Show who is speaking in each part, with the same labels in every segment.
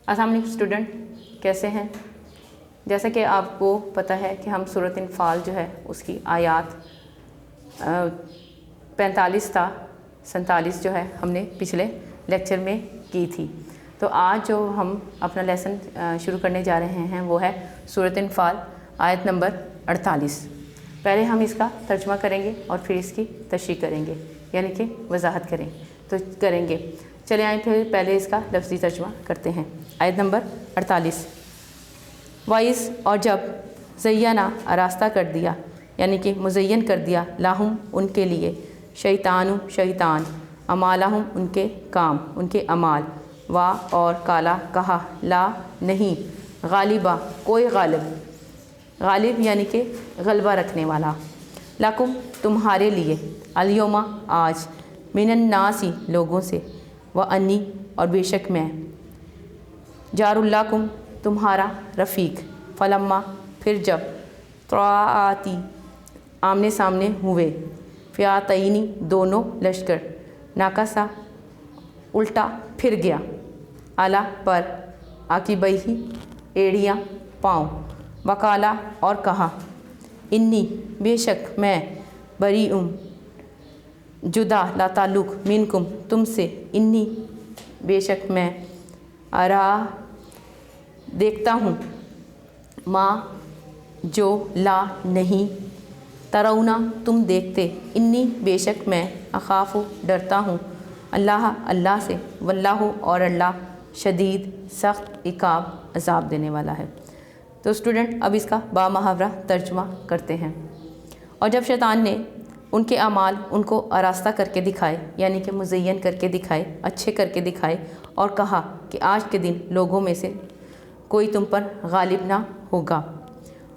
Speaker 1: السلام علیکم اسٹوڈنٹ، کیسے ہیں؟ جیسا کہ آپ کو پتہ ہے کہ ہم سورۃ انفال جو ہے اس کی آیات 45 تا 47 جو ہے ہم نے پچھلے لیکچر میں کی تھی۔ تو آج جو ہم اپنا لیسن شروع کرنے جا رہے ہیں وہ ہے سورۃ انفال آیت نمبر 48۔ پہلے ہم اس کا ترجمہ کریں گے اور پھر اس کی تشریح کریں گے، یعنی کہ وضاحت کریں گے۔ چلے آئیں پھر پہلے اس کا لفظی ترجمہ کرتے ہیں۔ آیت نمبر 48۔ وائز اور جب زینہ آراستہ کر دیا، یعنی کہ مزین کر دیا، لاہم ان کے لیے، شیطان امالہم ان کے کام، ان کے اعمال، وا اور کالا کہا، لا نہیں، غالبہ کوئی غالب یعنی کہ غلبہ رکھنے والا، لکم تمہارے لیے، الیوم آج، من الناسی لوگوں سے، وانی اور بے شک میں، جار لکم تمہارا رفیق، فلما پھر جب، طاعتی آمنے سامنے ہوئے، فیاتینی دونوں لشکر، ناکسا الٹا پھر گیا، اعلیٰ پر، عاقبیہ ایڑیاں پاؤں، وکالا اور کہا، انی بے شک میں، بریئم جدا لا تعلق، منکم تم سے، انی بے شک میں، ارا دیکھتا ہوں، ما جو لا نہیں، ترونا تم دیکھتے، انی بے شک میں، اخاف ڈرتا ہوں، اللہ سے، واللہ اور اللہ، شدید سخت عقاب عذاب دینے والا ہے۔ تو اسٹوڈنٹ اب اس کا بامحاورہ ترجمہ کرتے ہیں۔ اور جب شیطان نے ان کے اعمال ان کو آراستہ کر کے دکھائے، یعنی کہ مزین کر کے دکھائے، اچھے کر کے دکھائے، اور کہا کہ آج کے دن لوگوں میں سے کوئی تم پر غالب نہ ہوگا،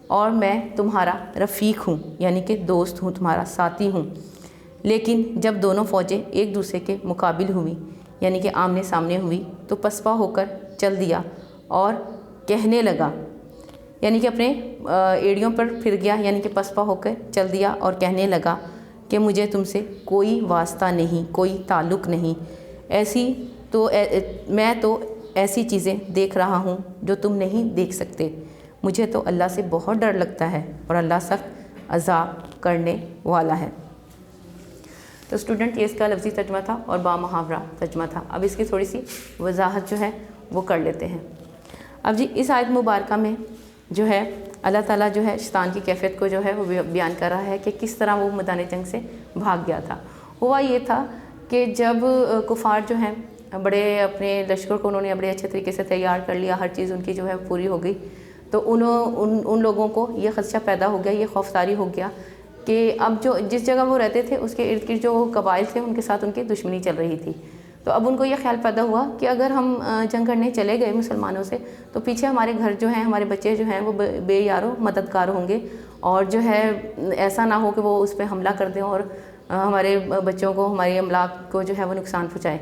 Speaker 1: اور میں تمہارا رفیق ہوں، یعنی کہ دوست ہوں، تمہارا ساتھی ہوں۔ لیکن جب دونوں فوجیں ایک دوسرے کے مقابل ہوئی، یعنی کہ آمنے سامنے ہوئی، تو پسپا ہو کر چل دیا اور کہنے لگا، یعنی کہ اپنے ایڑیوں پر پھر گیا، یعنی کہ پسپا ہو کر چل دیا اور کہنے لگا کہ مجھے تم سے کوئی واسطہ نہیں، کوئی تعلق نہیں، میں تو ایسی چیزیں دیکھ رہا ہوں جو تم نہیں دیکھ سکتے، مجھے تو اللہ سے بہت ڈر لگتا ہے، اور اللہ سخت عذاب کرنے والا ہے۔ تو اسٹوڈنٹ یہ اس کا لفظی ترجمہ تھا اور بامحاورہ ترجمہ تھا۔ اب اس کی تھوڑی سی وضاحت جو ہے وہ کر لیتے ہیں۔ اب جی اس آیت مبارکہ میں جو ہے اللہ تعالیٰ جو ہے شیطان کی کیفیت کو جو ہے وہ بیان کر رہا ہے کہ کس طرح وہ میدان جنگ سے بھاگ گیا تھا۔ ہوا یہ تھا کہ جب کفار جو ہیں بڑے اپنے لشکر کو انہوں نے بڑے اچھے طریقے سے تیار کر لیا، ہر چیز ان کی جو ہے پوری ہو گئی، تو ان لوگوں کو یہ خدشہ پیدا ہو گیا، یہ خوفزاری ہو گیا کہ اب جو جس جگہ وہ رہتے تھے اس کے ارد گرد جو قبائل تھے ان کے ساتھ ان کی دشمنی چل رہی تھی۔ تو اب ان کو یہ خیال پیدا ہوا کہ اگر ہم جنگ کرنے چلے گئے مسلمانوں سے تو پیچھے ہمارے گھر جو ہیں، ہمارے بچے جو ہیں وہ بے یارو مددگار ہوں گے، اور جو ہے ایسا نہ ہو کہ وہ اس پہ حملہ کر دیں اور ہمارے بچوں کو، ہماری املاک کو جو ہے وہ نقصان پہنچائے۔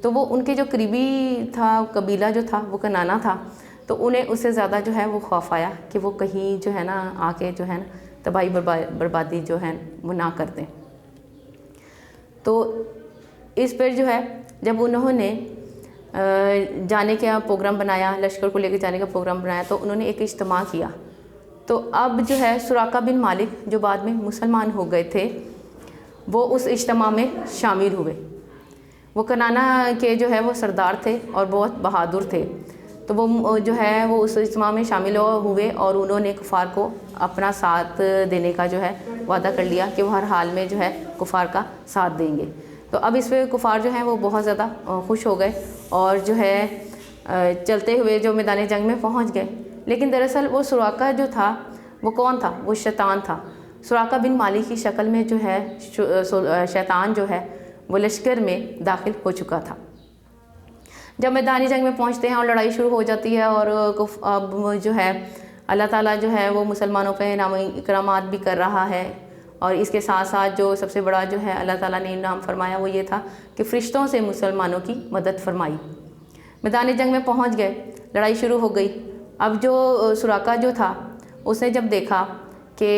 Speaker 1: تو وہ ان کے جو قریبی تھا قبیلہ جو تھا وہ کنانا تھا، تو انہیں اس سے زیادہ جو ہے وہ خوف آیا کہ وہ کہیں جو ہے نا آ کے جو ہے نا تباہی بربادی جو ہے وہ نہ کر دیں۔ تو اس پر جو ہے جب انہوں نے جانے کا پروگرام بنایا، لشکر کو لے کے جانے کا پروگرام بنایا، تو انہوں نے ایک اجتماع کیا۔ تو اب جو ہے سراقہ بن مالک جو بعد میں مسلمان ہو گئے تھے، وہ اس اجتماع میں شامل ہوئے۔ وہ کنانا کے جو ہے وہ سردار تھے اور بہت بہادر تھے، تو وہ جو ہے وہ اس اجتماع میں شامل ہوئے اور انہوں نے کفار کو اپنا ساتھ دینے کا جو ہے وعدہ کر لیا کہ وہ ہر حال میں جو ہے کفار کا ساتھ دیں گے۔ تو اب اس پہ کفار جو ہیں وہ بہت زیادہ خوش ہو گئے اور جو ہے چلتے ہوئے جو میدان جنگ میں پہنچ گئے۔ لیکن دراصل وہ سراقہ جو تھا وہ کون تھا؟ وہ شیطان تھا۔ سراقہ بن مالک کی شکل میں جو ہے شیطان جو ہے وہ لشکر میں داخل ہو چکا تھا۔ جب میدانی جنگ میں پہنچتے ہیں اور لڑائی شروع ہو جاتی ہے، اور اب جو ہے اللہ تعالیٰ جو ہے وہ مسلمانوں پہ انعام اکرامات بھی کر رہا ہے، اور اس کے ساتھ ساتھ جو سب سے بڑا جو ہے اللہ تعالیٰ نے انعام فرمایا وہ یہ تھا کہ فرشتوں سے مسلمانوں کی مدد فرمائی۔ میدان جنگ میں پہنچ گئے، لڑائی شروع ہو گئی۔ اب جو سراقہ جو تھا اس نے جب دیکھا کہ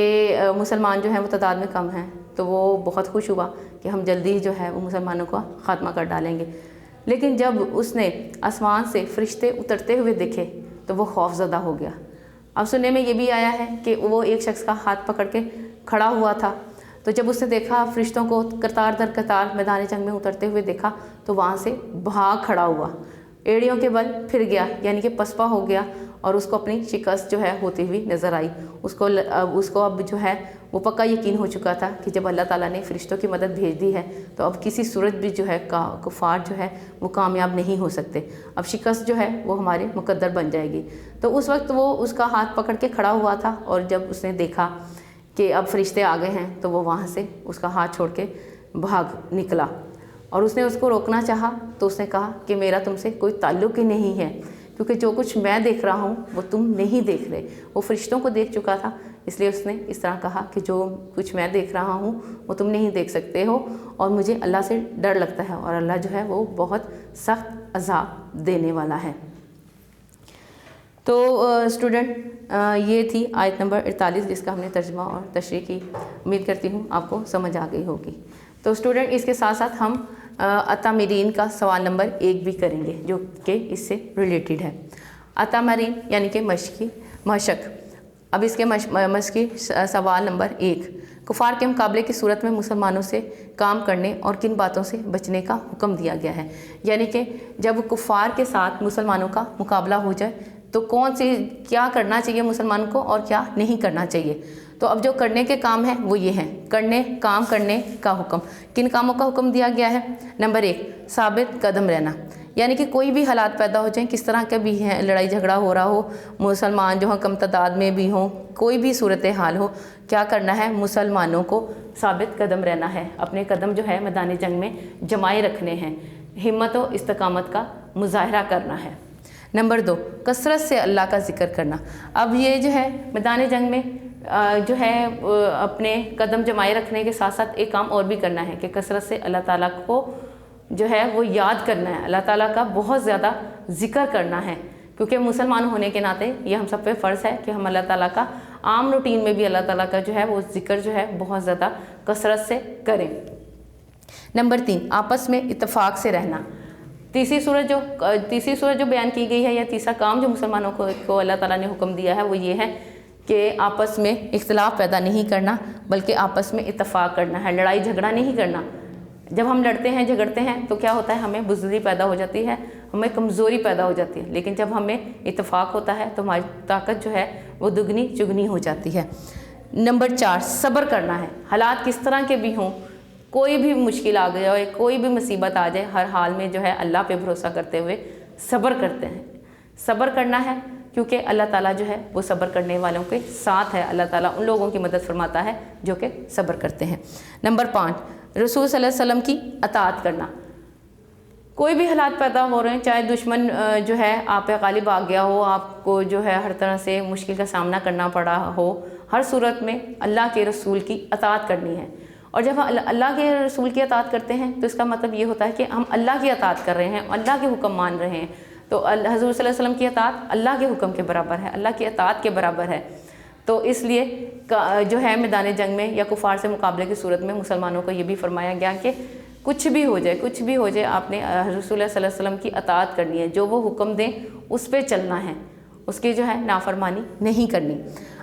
Speaker 1: مسلمان جو ہیں وہ تعداد میں کم ہیں، تو وہ بہت خوش ہوا کہ ہم جلدی جو ہے وہ مسلمانوں کا خاتمہ کر ڈالیں گے۔ لیکن جب اس نے آسمان سے فرشتے اترتے ہوئے دیکھے تو وہ خوف زدہ ہو گیا۔ اب سننے میں یہ بھی آیا ہے کہ وہ ایک شخص کا ہاتھ پکڑ کے کھڑا ہوا تھا، تو جب اس نے دیکھا فرشتوں کو قطار در قطار میدان جنگ میں اترتے ہوئے دیکھا تو وہاں سے بھاگ کھڑا ہوا، ایڑیوں کے بل پھر گیا، یعنی کہ پسپا ہو گیا، اور اس کو اپنی شکست جو ہے ہوتی ہوئی نظر آئی۔ اس کو اب جو ہے وہ پکا یقین ہو چکا تھا کہ جب اللہ تعالیٰ نے فرشتوں کی مدد بھیج دی ہے تو اب کسی صورت بھی جو ہے کفار جو ہے وہ کامیاب نہیں ہو سکتے، اب شکست جو ہے وہ ہمارے مقدر بن جائے گی۔ تو اس وقت وہ اس کا ہاتھ پکڑ کے کھڑا ہوا تھا، اور جب اس نے دیکھا کہ اب فرشتے آ گئے ہیں تو وہ وہاں سے اس کا ہاتھ چھوڑ کے بھاگ نکلا، اور اس نے اس کو روکنا چاہا تو اس نے کہا کہ میرا تم سے کوئی تعلق ہی نہیں ہے، کیونکہ جو کچھ میں دیکھ رہا ہوں وہ تم نہیں دیکھ رہے۔ وہ فرشتوں کو دیکھ چکا تھا، اس لیے اس نے اس طرح کہا کہ جو کچھ میں دیکھ رہا ہوں وہ تم نہیں دیکھ سکتے ہو، اور مجھے اللہ سے ڈر لگتا ہے، اور اللہ جو ہے وہ بہت سخت عذاب دینے والا ہے۔ تو اسٹوڈنٹ یہ تھی آیت نمبر 48 جس کا ہم نے ترجمہ اور تشریح کی، امید کرتی ہوں آپ کو سمجھ آ گئی ہوگی۔ تو اسٹوڈنٹ اس کے ساتھ ساتھ ہم اتامرین کا سوال نمبر 1 بھی کریں گے جو کہ اس سے ریلیٹڈ ہے۔ اتامرین یعنی کہ مشق۔ اب اس کے مشقی سوال نمبر 1، کفار کے مقابلے کی صورت میں مسلمانوں سے کام کرنے اور کن باتوں سے بچنے کا حکم دیا گیا ہے، یعنی کہ جب کفار کے ساتھ مسلمانوں کا مقابلہ ہو جائے تو کیا کرنا چاہیے مسلمانوں کو اور کیا نہیں کرنا چاہیے۔ تو اب جو کرنے کے کام ہیں وہ یہ ہیں، کام کرنے کا حکم۔ کن کاموں کا حکم دیا گیا ہے؟ نمبر 1، ثابت قدم رہنا، یعنی کہ کوئی بھی حالات پیدا ہو جائیں، کس طرح کے بھی ہیں، لڑائی جھگڑا ہو رہا ہو، مسلمان جو ہیں کم تعداد میں بھی ہوں، کوئی بھی صورتحال ہو، کیا کرنا ہے؟ مسلمانوں کو ثابت قدم رہنا ہے، اپنے قدم جو ہے میدان جنگ میں جمائے رکھنے ہیں، ہمت و استقامت کا مظاہرہ کرنا ہے۔ نمبر 2، کثرت سے اللہ کا ذکر کرنا۔ اب یہ جو ہے میدان جنگ میں جو ہے اپنے قدم جمائے رکھنے کے ساتھ ساتھ ایک کام اور بھی کرنا ہے کہ کثرت سے اللہ تعالیٰ کو جو ہے وہ یاد کرنا ہے، اللہ تعالیٰ کا بہت زیادہ ذکر کرنا ہے، کیونکہ مسلمان ہونے کے ناطے یہ ہم سب پہ فرض ہے کہ ہم اللہ تعالیٰ کا عام روٹین میں بھی اللہ تعالیٰ کا جو ہے وہ ذکر جو ہے بہت زیادہ کثرت سے کریں۔ نمبر 3، آپس میں اتفاق سے رہنا۔ تیسری صورت جو بیان کی گئی ہے یا تیسرا کام جو مسلمانوں کو اللہ تعالیٰ نے حکم دیا ہے وہ یہ ہے کہ آپس میں اختلاف پیدا نہیں کرنا بلکہ آپس میں اتفاق کرنا ہے، لڑائی جھگڑا نہیں کرنا۔ جب ہم لڑتے ہیں جھگڑتے ہیں تو کیا ہوتا ہے؟ ہمیں بزدلی پیدا ہو جاتی ہے، ہمیں کمزوری پیدا ہو جاتی ہے، لیکن جب ہمیں اتفاق ہوتا ہے تو ہماری طاقت جو ہے وہ دگنی چگنی ہو جاتی ہے۔ نمبر 4، صبر کرنا ہے، حالات کس طرح کے بھی ہوں، کوئی بھی مشکل آ گیا ہو، کوئی بھی مصیبت آ جائے، ہر حال میں جو ہے اللہ پہ بھروسہ کرتے ہوئے صبر کرتے ہیں۔ صبر کرنا ہے کیونکہ اللہ تعالیٰ جو ہے وہ صبر کرنے والوں کے ساتھ ہے، اللہ تعالیٰ ان لوگوں کی مدد فرماتا ہے جو کہ صبر کرتے ہیں۔ نمبر 5، رسول صلی اللہ علیہ وسلم کی اطاعت کرنا۔ کوئی بھی حالات پیدا ہو رہے ہیں، چاہے دشمن جو ہے آپ پہ غالب آ گیا ہو، آپ کو جو ہے ہر طرح سے مشکل کا سامنا کرنا پڑا ہو، ہر صورت میں اللہ کے رسول کی اطاعت کرنی ہے۔ اور جب ہم اللہ کے رسول کی اطاعت کرتے ہیں تو اس کا مطلب یہ ہوتا ہے کہ ہم اللہ کی اطاعت کر رہے ہیں، اللہ کے حکم مان رہے ہیں۔ تو حضور صلی اللہ علیہ وسلم کی اطاعت اللہ کے حکم کے برابر ہے، اللہ کی اطاعت کے برابر ہے۔ تو اس لیے جو ہے میدان جنگ میں یا کفار سے مقابلے کی صورت میں مسلمانوں کو یہ بھی فرمایا گیا کہ کچھ بھی ہو جائے آپ نے حضور صلی اللہ علیہ وسلم کی اطاعت کرنی ہے، جو وہ حکم دیں اس پہ چلنا ہے، اس کی جو ہے نافرمانی نہیں کرنی۔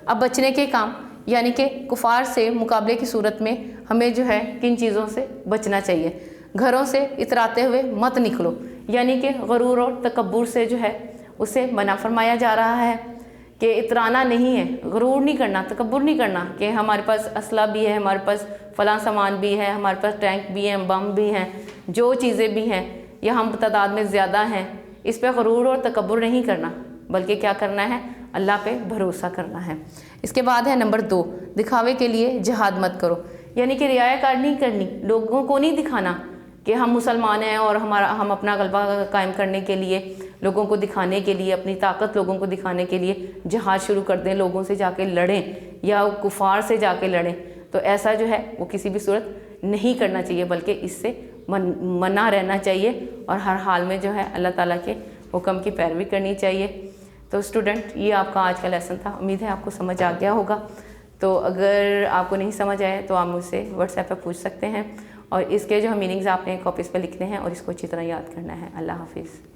Speaker 1: اب بچنے کے کام، یعنی کہ کفار سے مقابلے کی صورت میں ہمیں جو ہے کن چیزوں سے بچنا چاہیے؟ گھروں سے اتراتے ہوئے مت نکلو، یعنی کہ غرور اور تکبر سے جو ہے اسے منع فرمایا جا رہا ہے کہ اترانا نہیں ہے، غرور نہیں کرنا، تکبر نہیں کرنا کہ ہمارے پاس اسلحہ بھی ہے، ہمارے پاس فلاں سامان بھی ہے، ہمارے پاس ٹینک بھی ہیں، بم بھی ہیں، جو چیزیں بھی ہیں یا ہم تعداد میں زیادہ ہیں، اس پہ غرور اور تکبر نہیں کرنا بلکہ کیا کرنا ہے؟ اللہ پہ بھروسہ کرنا ہے۔ اس کے بعد ہے نمبر 2، دکھاوے کے لیے جہاد مت کرو، یعنی کہ رعایا کاری نہیں کرنی، لوگوں کو نہیں دکھانا کہ ہم مسلمان ہیں اور ہم اپنا غلبہ قائم کرنے کے لیے، لوگوں کو دکھانے کے لیے، اپنی طاقت لوگوں کو دکھانے کے لیے جہاد شروع کر دیں، لوگوں سے جا کے لڑیں یا کفار سے جا کے لڑیں۔ تو ایسا جو ہے وہ کسی بھی صورت نہیں کرنا چاہیے بلکہ اس سے منع رہنا چاہیے اور ہر حال میں جو ہے اللہ تعالیٰ کے حکم کی پیروی کرنی چاہیے۔ تو اسٹوڈنٹ یہ آپ کا آج کا لیسن تھا، امید ہے آپ کو سمجھ آ گیا ہوگا۔ تو اگر آپ کو نہیں سمجھ آئے تو آپ مجھ سے واٹس ایپ پہ پوچھ سکتے ہیں، اور اس کے جو میننگز آپ نے کاپیز پہ لکھنے ہیں اور اس کو اچھی طرح یاد کرنا ہے۔ اللہ حافظ۔